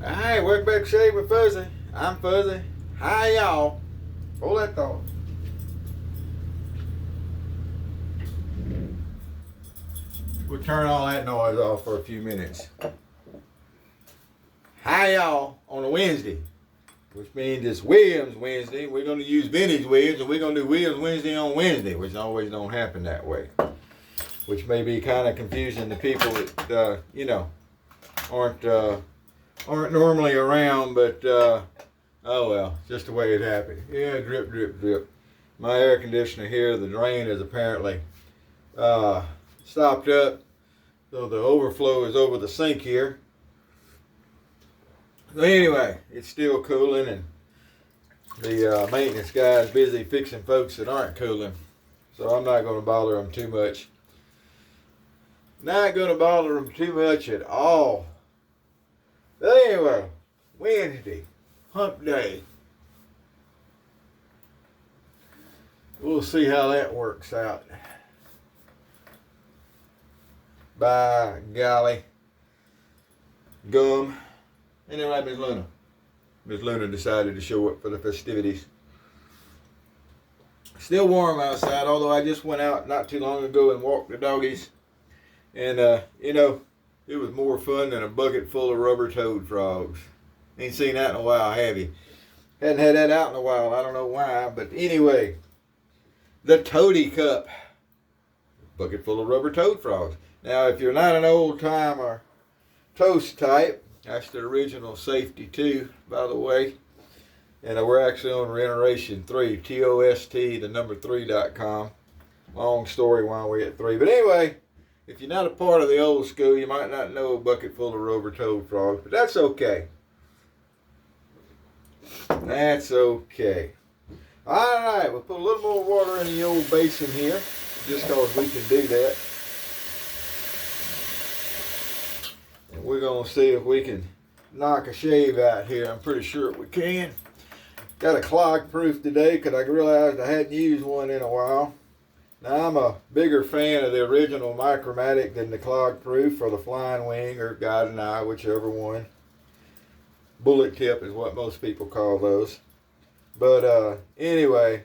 Alright, welcome back to Shade with Fuzzy. I'm Fuzzy. Hi y'all. Hold that thought. We'll turn all that noise off for a few minutes. Hi y'all on a Wednesday, which means it's Williams Wednesday. We're going to use vintage Williams, and we're going to do Williams Wednesday on Wednesday, which always don't happen that way. Which may be kind of confusing to people that, aren't normally around, but oh well, just the way it happened. Yeah, drip, drip, drip. My air conditioner here, the drain is apparently stopped up, so the overflow is over the sink here. But anyway, it's still cooling, and the maintenance guy is busy fixing folks that aren't cooling, so I'm not going to bother them too much. Not going to bother them too much at all. But anyway, Wednesday, hump day. We'll see how that works out. By golly. Gum. Ain't that right, Miss Luna? Miss Luna decided to show up for the festivities. Still warm outside, although I just went out not too long ago and walked the doggies. And, it was more fun than a bucket full of rubber toad frogs. Ain't seen that in a while, have you? Hadn't had that out in a while. I don't know why. But anyway, the Toady Cup. Bucket full of rubber toad frogs. Now, if you're not an old-timer toast type, that's the original Safety 2, by the way. And we're actually on Reiteration 3, T-O-S-T, the number 3.com. Long story why we're at 3. But anyway, if you're not a part of the old school, you might not know a bucket full of rubber toad frogs, but that's okay. That's okay. Alright, we'll put a little more water in the old basin here, just because we can do that. And we're going to see if we can knock a shave out here. I'm pretty sure we can. Got a Clog Pruf today because I realized I hadn't used one in a while. Now, I'm a bigger fan of the original Micromatic than the Clog Pruf or the Flying Wing or God and I, whichever one. Bullet tip is what most people call those. But anyway,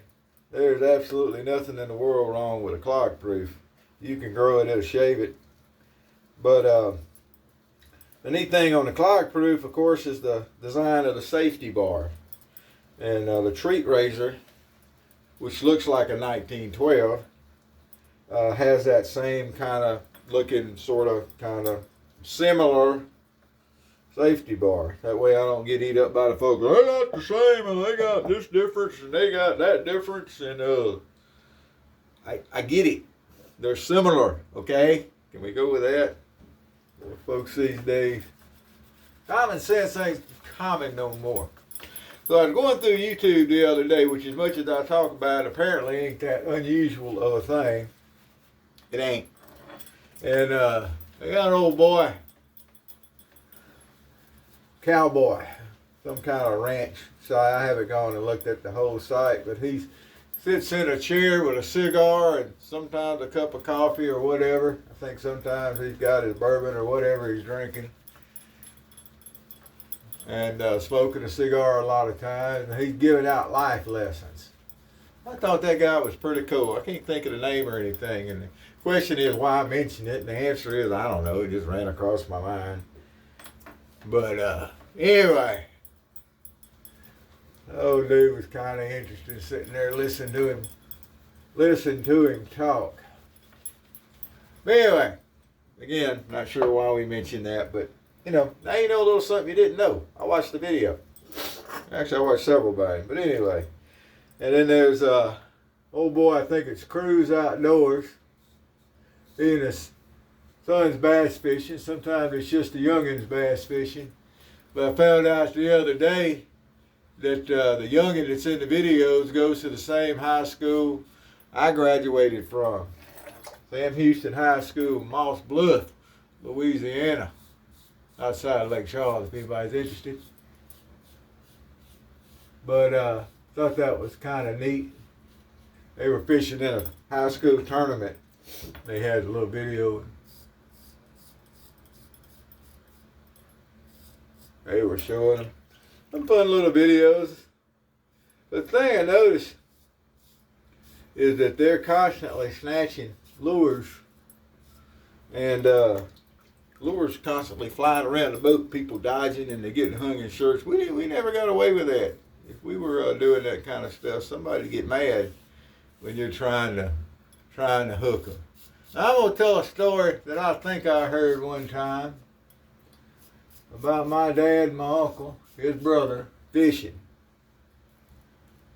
there's absolutely nothing in the world wrong with a Clog Pruf. You can grow it, it'll shave it. But the neat thing on the Clog Pruf, of course, is the design of the safety bar. And the treat razor, which looks like a 1912, has that same kind of looking, kind of similar safety bar. That way I don't get eat up by the folks. They're not the same, and they got this difference, and they got that difference, and I get it. They're similar, okay? Can we go with that? Folks these days, common sense ain't common no more. So I was going through YouTube the other day, which as much as I talk about it, apparently ain't that unusual of a thing. It ain't. And they got an old boy, cowboy, some kind of ranch site. I haven't gone and looked at the whole site, but he sits in a chair with a cigar and sometimes a cup of coffee or whatever. I think sometimes he's got his bourbon or whatever he's drinking. And smoking a cigar a lot of times. And he's giving out life lessons. I thought that guy was pretty cool. I can't think of the name or anything. And the question is why I mentioned it. And the answer is, I don't know. It just ran across my mind. But anyway. The old dude was kind of interested sitting there listening to him talk. But anyway, again, not sure why we mentioned that, but now you know a little something you didn't know. I watched the video. Actually, I watched several by him, but anyway. And then there's old boy, I think it's Cruise Outdoors. He and his son's bass fishing. Sometimes it's just the youngins bass fishing. But I found out the other day that the youngin that's in the videos goes to the same high school I graduated from. Sam Houston High School, Moss Bluff, Louisiana. Outside of Lake Charles, if anybody's interested. But thought that was kind of neat. They were fishing in a high school tournament. They had a little video They were showing them some fun little videos. The thing I noticed is that they're constantly snatching lures, and lures constantly flying around the boat, people dodging, and they're getting hung in shirts. We never got away with that. If we were doing that kind of stuff, somebody'd get mad when you're trying to hook them. Now, I'm gonna tell a story that I think I heard one time about my dad and my uncle, his brother, fishing.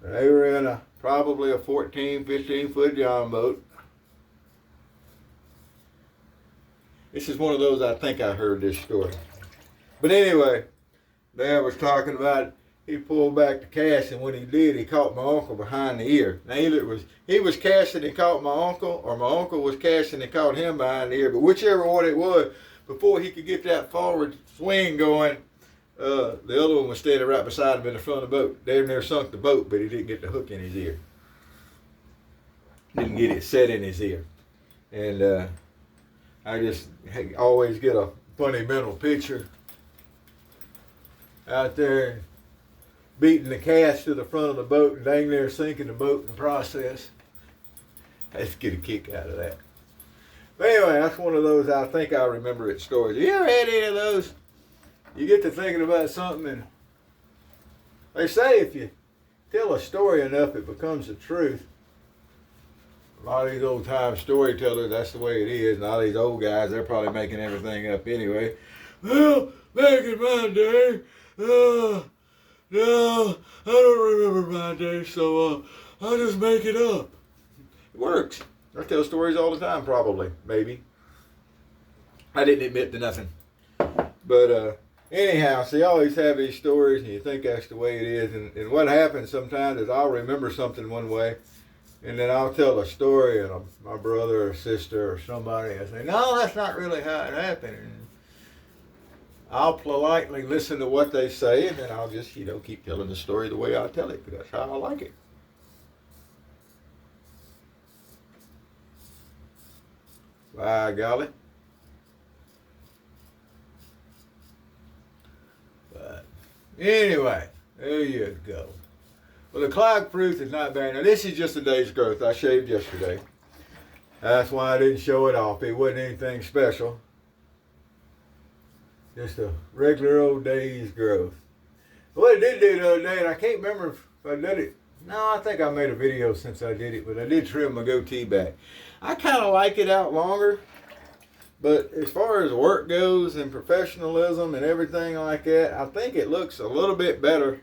They were in probably a 14, 15-foot john boat. This is one of those I think I heard this story. But anyway, Dad was talking about he pulled back the cast, and when he did, he caught my uncle behind the ear. Now either he was casting and caught my uncle, or my uncle was casting and caught him behind the ear. But whichever one it was, before he could get that forward swing going, the other one was standing right beside him in the front of the boat. They never sunk the boat, but he didn't get the hook in his ear. Didn't get it set in his ear. And I just always get a funny mental picture out there beating the cast to the front of the boat and dang near sinking the boat in the process. I just get a kick out of that. But anyway, that's one of those I think I remember it stories. You ever had any of those? You get to thinking about something, and they say if you tell a story enough, it becomes the truth. A lot of these old time storytellers, that's the way it is. And all these old guys, they're probably making everything up anyway. Well, back in my day, no, I don't remember my day, so I'll just make it up. It works. I tell stories all the time, probably, maybe. I didn't admit to nothing. But anyhow, so you always have these stories, and you think that's the way it is. And what happens sometimes is I'll remember something one way, and then I'll tell a story, and my brother or sister or somebody will say, no, that's not really how it happened. And I'll politely listen to what they say, and then I'll just, keep telling the story the way I tell it, because that's how I like it. By golly. But anyway, there you go. Well, the Clog Pruf is not bad. Now, this is just a day's growth. I shaved yesterday. That's why I didn't show it off. It wasn't anything special. Just a regular old day's growth. What I did do the other day, and I can't remember if I did it. No, I think I made a video since I did it, but I did trim my goatee back. I kind of like it out longer, but as far as work goes and professionalism and everything like that, I think it looks a little bit better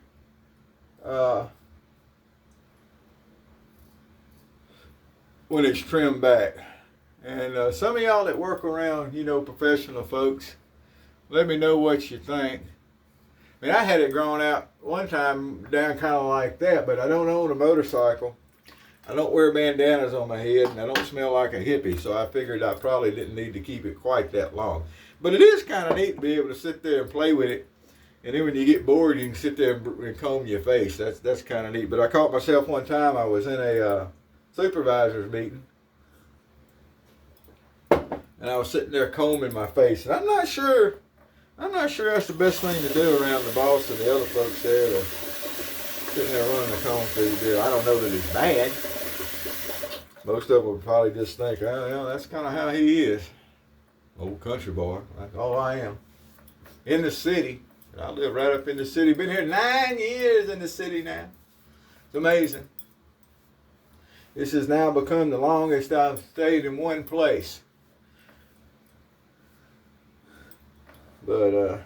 when it's trimmed back. And some of y'all that work around, professional folks, let me know what you think. I mean, I had it grown out one time down kind of like that, but I don't own a motorcycle. I don't wear bandanas on my head, and I don't smell like a hippie, so I figured I probably didn't need to keep it quite that long. But it is kind of neat to be able to sit there and play with it, and then when you get bored, you can sit there and comb your face. That's kind of neat. But I caught myself one time, I was in a supervisor's meeting, and I was sitting there combing my face, and I'm not sure that's the best thing to do around the boss and the other folks there, to sitting there running the comb through the deal. I don't know that it's bad. Most of them would probably just think, that's kind of how he is. Old country boy. That's all I am. In the city. I live right up in the city. Been here 9 years in the city now. It's amazing. This has now become the longest I've stayed in one place. But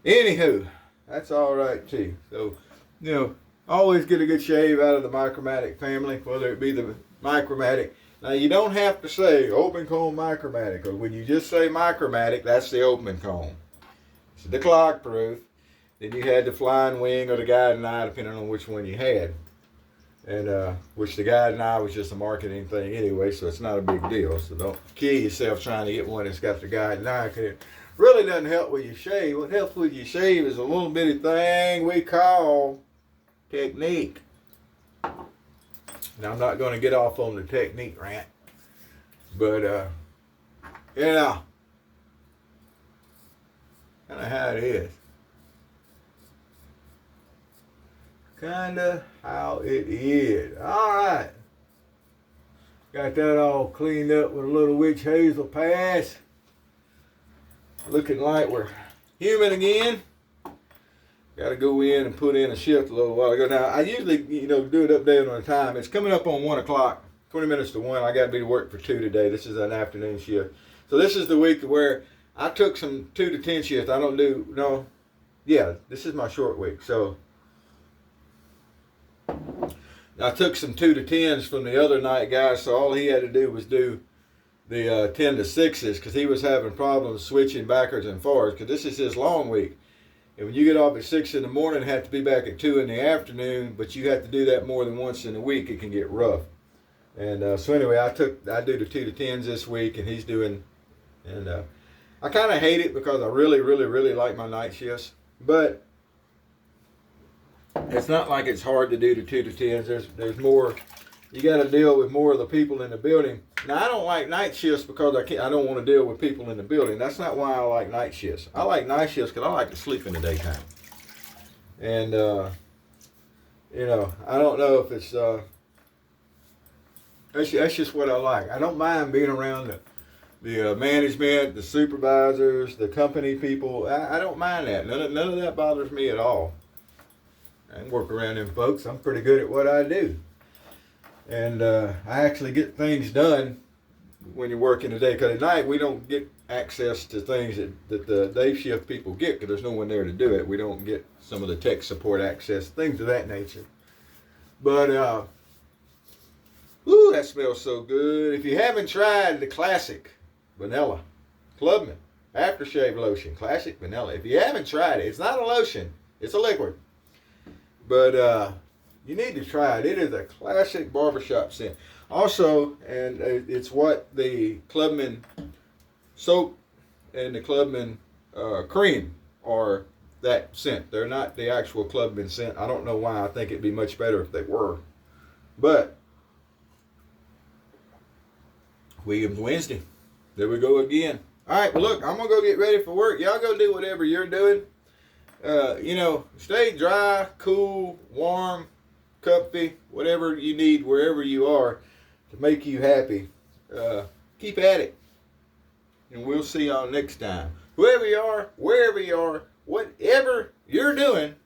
anywho, that's all right too. So, always get a good shave out of the Micromatic family, whether it be the Micromatic. Now, you don't have to say open comb Micromatic, because when you just say Micromatic, that's the open comb. It's the Clog Pruf. Then you had the Flying Wing or the Guiding Eye, depending on which one you had. And which the Guiding Eye was just a marketing thing anyway, so it's not a big deal. So don't kill yourself trying to get one that's got the Guiding Eye, because it really doesn't help with your shave. What helps with your shave is a little bitty thing we call technique. Now, I'm not going to get off on the technique rant, but kind of how it is. kinda how it is. Alright. Got that all cleaned up with a little witch hazel pass. Looking like we're human again. Got to go in and put in a shift a little while ago. Now, I usually, do it updated on the time. It's coming up on 1 o'clock, 20 minutes to 1. I got to be to work for 2 today. This is an afternoon shift. So this is the week where I took some 2 to 10 shifts. I don't do, no, yeah, this is my short week. So I took some 2 to 10s from the other night guy, so all he had to do was do the 10 to 6s because he was having problems switching backwards and forwards because this is his long week. And when you get off at 6 in the morning, have to be back at 2 in the afternoon, but you have to do that more than once in a week, it can get rough. And so anyway, I do the 2 to 10s this week, and he's doing, and I kind of hate it because I really, really, really like my night shifts, but it's not like it's hard to do the 2 to 10s. There's more, you got to deal with more of the people in the building. Now, I don't like night shifts because I don't want to deal with people in the building. That's not why I like night shifts. I like night shifts because I like to sleep in the daytime. And, I don't know if it's, that's just what I like. I don't mind being around the management, the supervisors, the company people. I don't mind that. None of that bothers me at all. I can work around them folks. I'm pretty good at what I do. And I actually get things done when you're working the day. Because at night, we don't get access to things that the day shift people get because there's no one there to do it. We don't get some of the tech support access, things of that nature. But, ooh, that smells so good. If you haven't tried the classic vanilla Clubman aftershave lotion, classic vanilla. If you haven't tried it, it's not a lotion. It's a liquid. But, you need to try it. It is a classic barbershop scent. Also, and it's what the Clubman soap and the Clubman cream are that scent. They're not the actual Clubman scent. I don't know why. I think it'd be much better if they were. But, Williams Wednesday. There we go again. All right, well, look, I'm going to go get ready for work. Y'all go do whatever you're doing. Stay dry, cool, warm, comfy, whatever you need, wherever you are, to make you happy. Keep at it. And we'll see y'all next time. Whoever you are, wherever you are, whatever you're doing,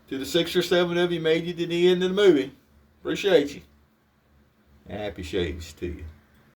to the 6 or 7 of you made you to the end of the movie, appreciate you. Happy shaves to you.